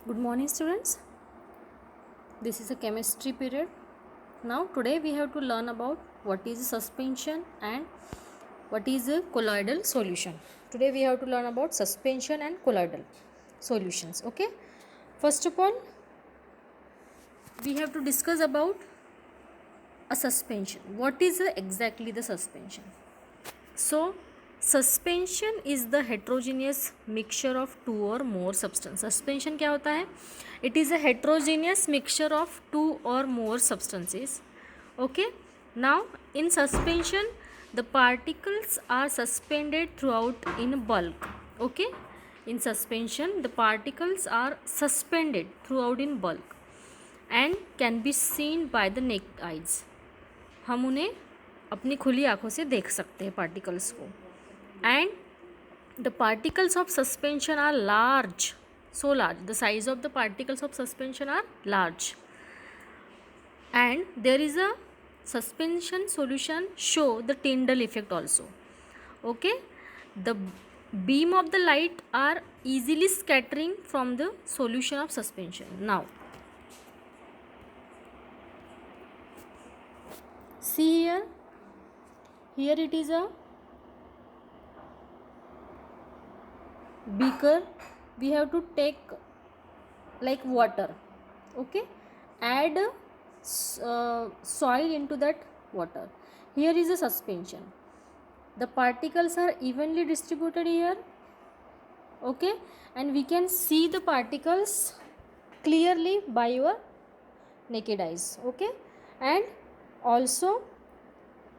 Good morning, students. This is a chemistry period. Now, today we have to learn about what is suspension and what is a colloidal solution. Today we have to learn about suspension and colloidal solutions. Okay. First of all, we have to discuss about a suspension. What is exactly the suspension? So, suspension is the heterogeneous mixture of two or more substance. Suspension क्या होता है? It is a heterogeneous mixture of two or more substances. Okay. Now, in suspension, the particles are suspended throughout in bulk. Okay. In suspension, the particles are suspended throughout in bulk and can be seen by the naked eyes. हम उन्हें अपनी खुली आंखों से देख सकते हैं particles को. And the particles of suspension are large, so large, the size of the particles of suspension are large, and there is a suspension solution show the Tyndall effect also. Okay, the beam of the light are easily scattering from the solution of suspension. Now see here it is a beaker. We have to take like water. Okay, add soil into that water. Here is a suspension. The particles are evenly distributed here. Okay, and we can see the particles clearly by your naked eyes. Okay, and also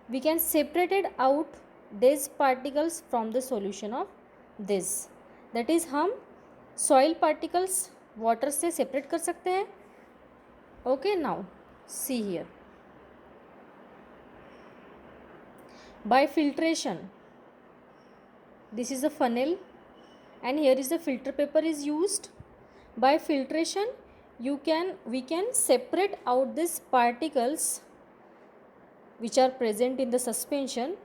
we can separate it out these particles from the solution of this. That is, हम soil particles water से separate कर सकते हैं. Okay, now see here. By filtration, this is a funnel and here is the filter paper is used. By filtration, we can separate out these particles which are present in the suspension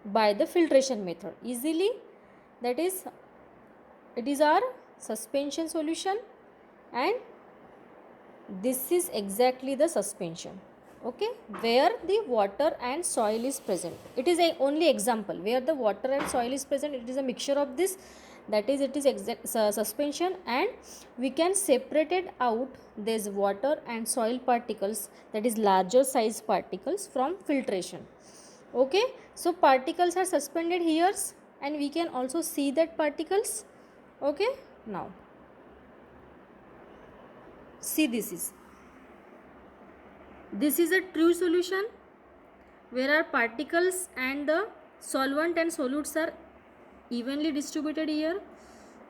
by the filtration method easily. That is, it is our suspension solution and this is exactly the suspension. Okay, where the water and soil is present. It is a only example where the water and soil is present. It is a mixture of this. That is, it is suspension, and we can separate it out these water and soil particles, that is larger size particles, from filtration. Okay, so particles are suspended here and we can also see that particles. Okay, now see, this is a true solution where our particles and the solvent and solutes are evenly distributed here.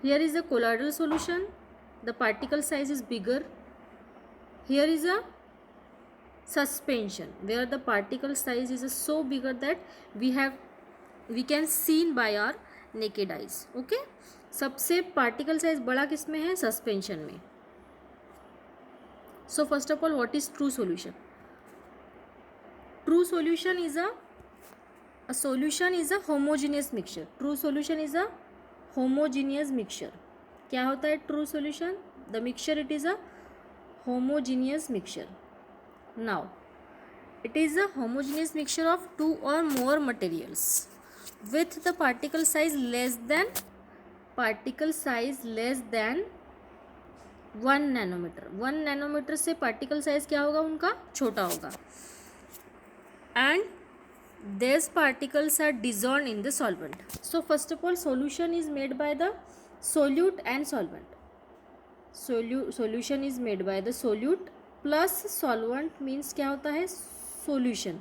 Here is a colloidal solution. The particle size is bigger. Here is a suspension where the particle size is so bigger that we can see by our naked eyes. Okay, सबसे particle size बड़ा किस में है? Suspension में. So first of all, what is true solution? True solution is a solution is a homogeneous mixture. True solution is a homogeneous mixture. क्या होता है true solution? The mixture, it is a homogeneous mixture. Now, it is a homogeneous mixture of two or more materials with the particle size less than 1 nanometer. 1 nanometer से particle size क्या होगा उनका? छोटा होगा. And these particles are dissolved in the solvent. So first of all, solution is made by the solute and solvent. Solution is made by the solute plus solvent means क्या होता है? Solution.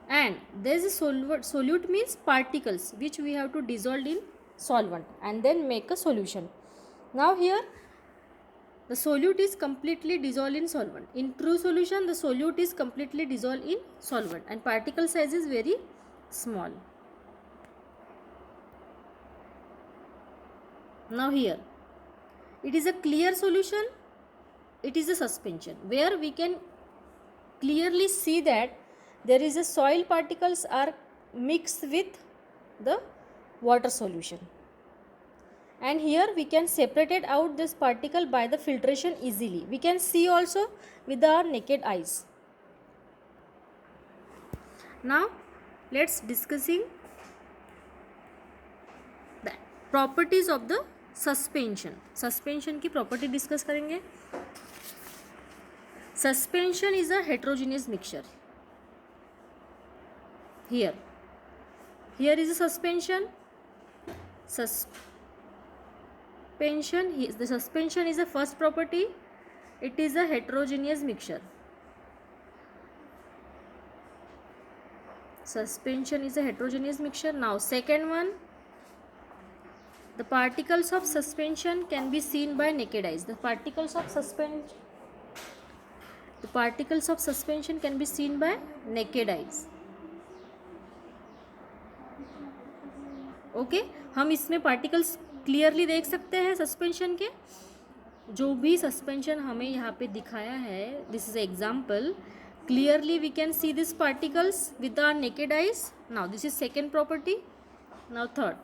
And there is a solute means particles which we have to dissolve in solvent and then make a solution. Now here the solute is completely dissolved in solvent. In true solution, the solute is completely dissolved in solvent and particle size is very small. Now here, it is a clear solution. It is a suspension where we can clearly see that there is a soil particles are mixed with the water solution. and here we can separate it out this particle by the filtration easily. We can see also with our naked eyes. Now let's discussing the properties of the suspension. Suspension की property discuss करेंगे. Suspension is a heterogeneous mixture. Here is a suspension. The suspension is the first property. It is a heterogeneous mixture. Suspension is a heterogeneous mixture. Now second one, the particles of suspension can be seen by naked eyes. The particles of suspension can be seen by naked eyes. Okay हम इसमें particles clearly देख सकते हैं suspension के. जो भी suspension हमें यहाँ पे दिखाया है, this is example. Clearly we can see this particles with our naked eyes. Now this is second property. Now third,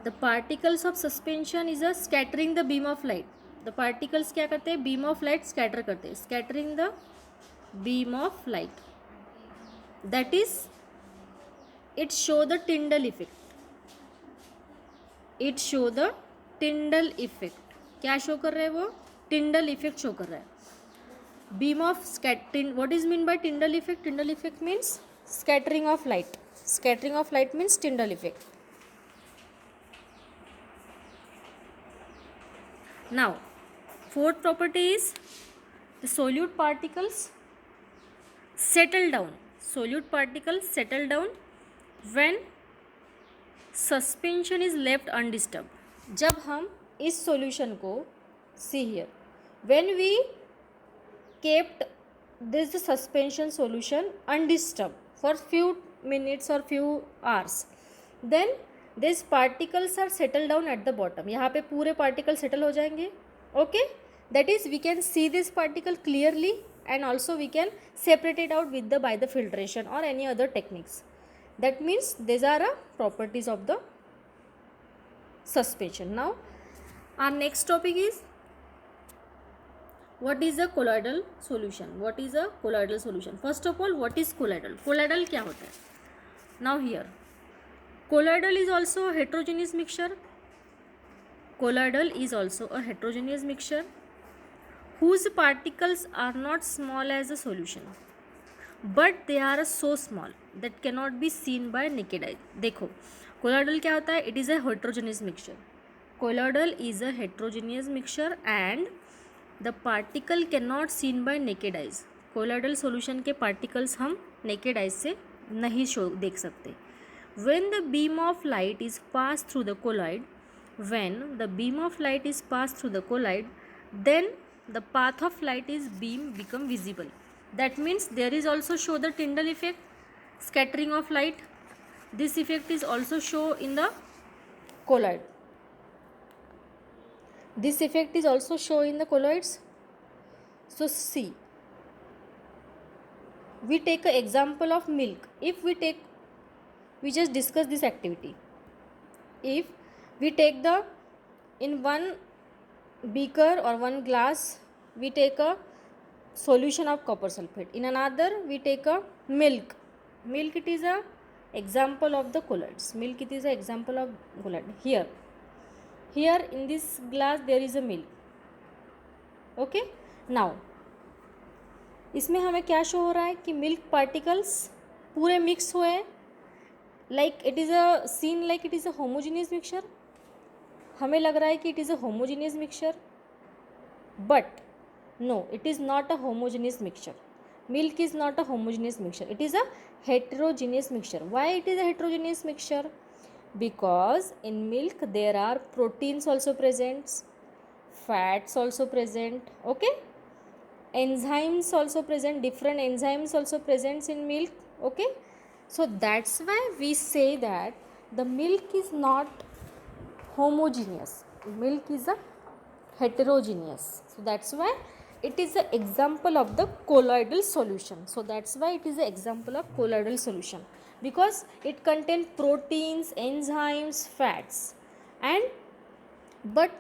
the particles of suspension is a scattering the beam of light. The particles क्या करते हैं? Beam of light scatter करते हैं. Scattering the beam of light, that is it show the Tyndall effect. It show the Tyndall effect. क्या show कर रहा है वो? Tyndall effect शो कर रहा है. Beam of scattering. What is mean by Tyndall effect? Tyndall effect means scattering of light. Scattering of light means Tyndall effect. Now fourth property is the solute particles settle down. Solute particles settle down when suspension is left undisturbed. जब हम इस solution को, see here, when we kept this suspension solution undisturbed for few minutes or few hours, then these particles are settled down at the bottom. यहाँ पे पूरे particles settle हो जाएंगे. Okay, that is we can see this particle clearly, and also we can separate it out with the by the filtration or any other techniques. That means these are properties of the suspension. Now our next topic is what is a colloidal solution. What is a colloidal solution? First of all, what is colloidal? Colloidal क्या होता है? Now here, colloidal is also a heterogeneous mixture. Colloidal is also a heterogeneous mixture whose particles are not small as a solution, but they are so small that cannot be seen by naked eye. देखो colloidal क्या होता है? It is a heterogeneous mixture. Colloidal is a heterogeneous mixture and the particle cannot seen by naked eyes. Colloidal solution के particles हम naked eyes से नहीं देख सकते. When the beam of light is passed through the colloid, then the path of light is beam become visible. That means there is also show the Tyndall effect, scattering of light. This effect is also show in the colloid. This effect is also show in the colloids. So see, we take an example of milk. We just discuss this activity. If we take in one beaker or one glass, we take a solution of copper sulfate. In another, we take a milk. Milk, it is a example of the colloids. Milk, it is a example of colloid. Here in this glass there is a milk. Okay. Now इसमें हमें क्या show हो रहा है कि milk particles पूरे mix हुए हैं. Like it is a scene like it is a homogeneous mixture. हमें लग रहा है कि it is a homogeneous mixture, but no, it is not a homogeneous mixture. Milk is not a homogeneous mixture. It is a heterogeneous mixture. Why it is a heterogeneous mixture? Because in milk there are proteins also present, fats also present, okay, enzymes also present, different enzymes also present in milk, okay. So that's why we say that the milk is not homogeneous. Milk is a heterogeneous. So that's why it is an example of the colloidal solution. So that's why it is an example of colloidal solution. because it contains proteins, enzymes, fats. And but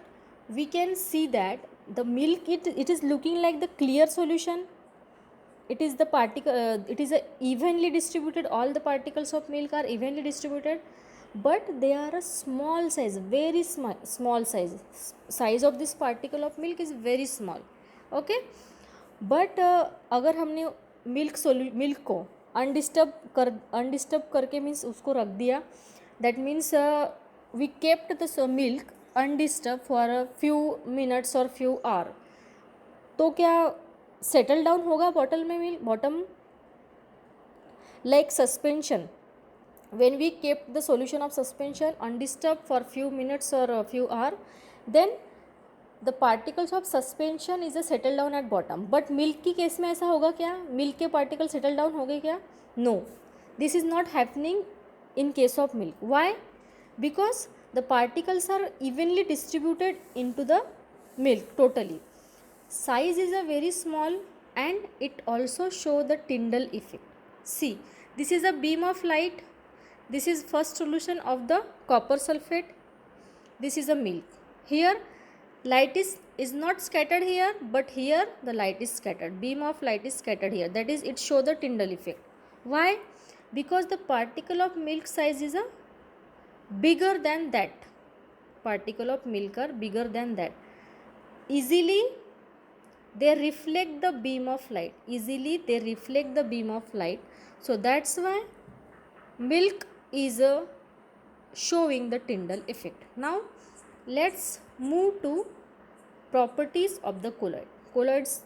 we can see that the milk, it is looking like the clear solution. It is the particle, it is a evenly distributed, all the particles of milk are evenly distributed, but they are a small size, very small size of this particle of milk is very small. Okay, but अगर हमने milk को undisturbed करके means उसको रख दिया, that means we kept the milk undisturb for a few minutes और few hour, तो क्या सेटल डाउन होगा बॉटल में milk bottom? Like suspension, when we kept the solution of suspension undisturbed for few minutes or a few hour, then the particles of suspension is a settle down at bottom. But milk की case में ऐसा होगा क्या? Milk के particle settle down हो गए क्या? No, this is not happening in case of milk. Why? Because the particles are evenly distributed into the milk totally. Size is a very small and it also show the Tyndall effect. See, this is a beam of light. This is first solution of the copper sulfate. This is a milk. Here light is not scattered here, but here the light is scattered. Beam of light is scattered here. That is, it show the Tyndall effect. Why? Because the particle of milk size is a bigger than that. Particle of milk are bigger than that. Easily they reflect the beam of light. Easily they reflect the beam of light. So that's why milk is showing the Tyndall effect. Now let's move to properties of the colloid. Colloids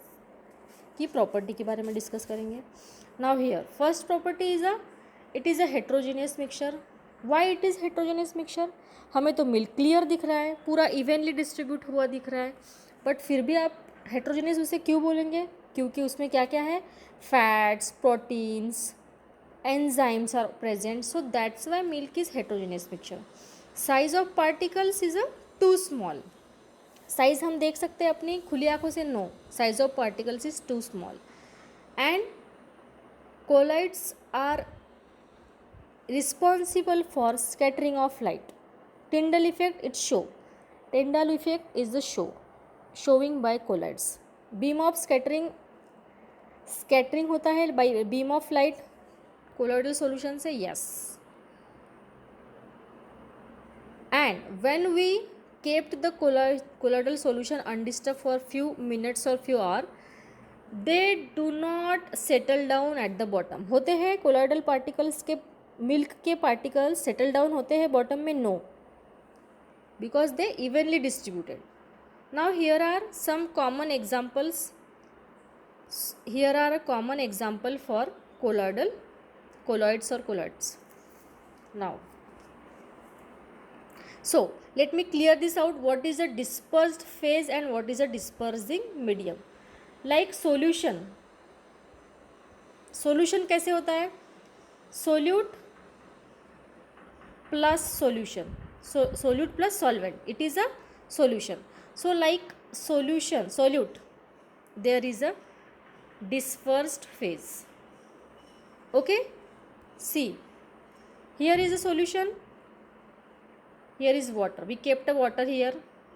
की property के बारे में discuss करेंगे. Now here first property is it is a heterogeneous mixture. Why it is heterogeneous mixture? हमें तो milk clear दिख रहा है, पूरा इवेनली डिस्ट्रीब्यूट हुआ दिख रहा है, बट फिर भी आप हेटेरोजेनियस उसे क्यों बोलेंगे? क्योंकि उसमें क्या क्या है? Fats, proteins, enzymes are present. So that's why milk is heterogeneous mixture. Size of particles is too small. Size हम देख सकते हैं अपनी खुली आंखों से? No, size of particles is too small. And colloids are responsible for scattering of light. Tyndall effect, it show. Tyndall effect is the showing by colloids. Beam of scattering होता है by beam of light colloidal solution से, yes. And when we kept the colloidal solution undisturbed for few minutes or few hours, they do not settle down at the bottom. होते हैं colloidal particles के, milk के particles settle down होते हैं bottom में? No, because they evenly distributed. Now here are some common examples. Here are a common example for colloids or colloids. Now, so let me clear this out. What is a dispersed phase and what is a dispersing medium? Like solution कैसे होता है? Solute plus solution, so solute plus solvent, it is a solution. So like solute, there is a dispersed phase. Okay, see, here is a solution, here is water, we kept a water here.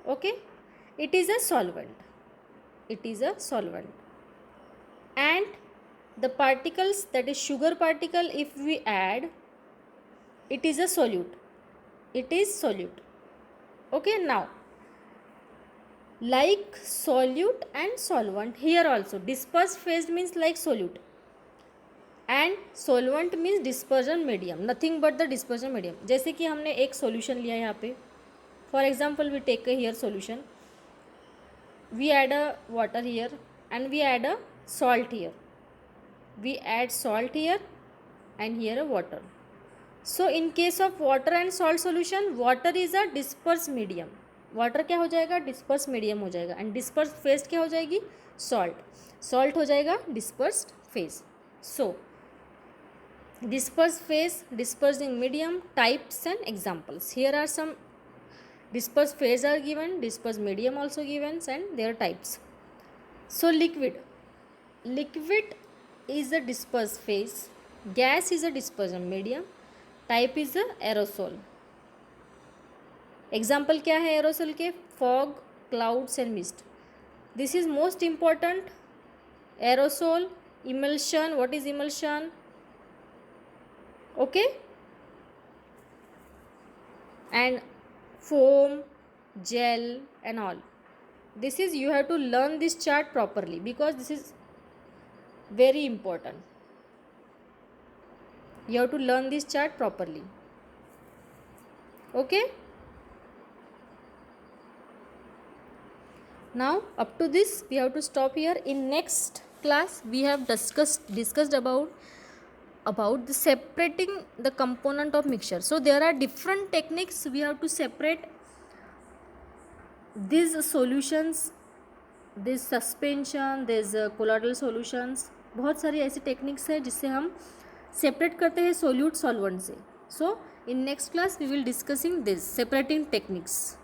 Okay, it is a solvent, and the particles, that is sugar particle, if we add, it is a solute. Okay, now like solute and solvent, here also dispersed phase means like solute and solvent means dispersion medium, nothing but the dispersion medium. जैसे कि हमने एक solution लिया यहाँ पे, for example we take here solution, we add a water here and we add a salt here, we add salt here and here a water. So in case of water and salt solution, water is a dispersed medium. Water क्या हो जाएगा? Disperse medium हो जाएगा. And disperse phase क्या हो जाएगी? Salt हो जाएगा dispersed phase. So disperse phase, dispersing medium, types and examples. Here are some dispersed phase are given, dispersed medium also given, and their types. So liquid is a dispersed phase gas is a dispersion medium, type is a aerosol. Example क्या है aerosol के? Fog, clouds and mist. This is most important. Aerosol, emulsion, what is emulsion? Okay, and foam, gel and all. This is, you have to learn this chart properly because this is very important. You have to learn this chart properly. Okay, now up to this we have to stop here. In next class we have discussed about the separating the component of mixture. So there are different techniques we have to separate these solutions, this suspension, this colloidal solutions. बहुत सारी ऐसी techniques है जिससे हम separate करते हैं solute solvent से. So in next class we will discussing this separating techniques.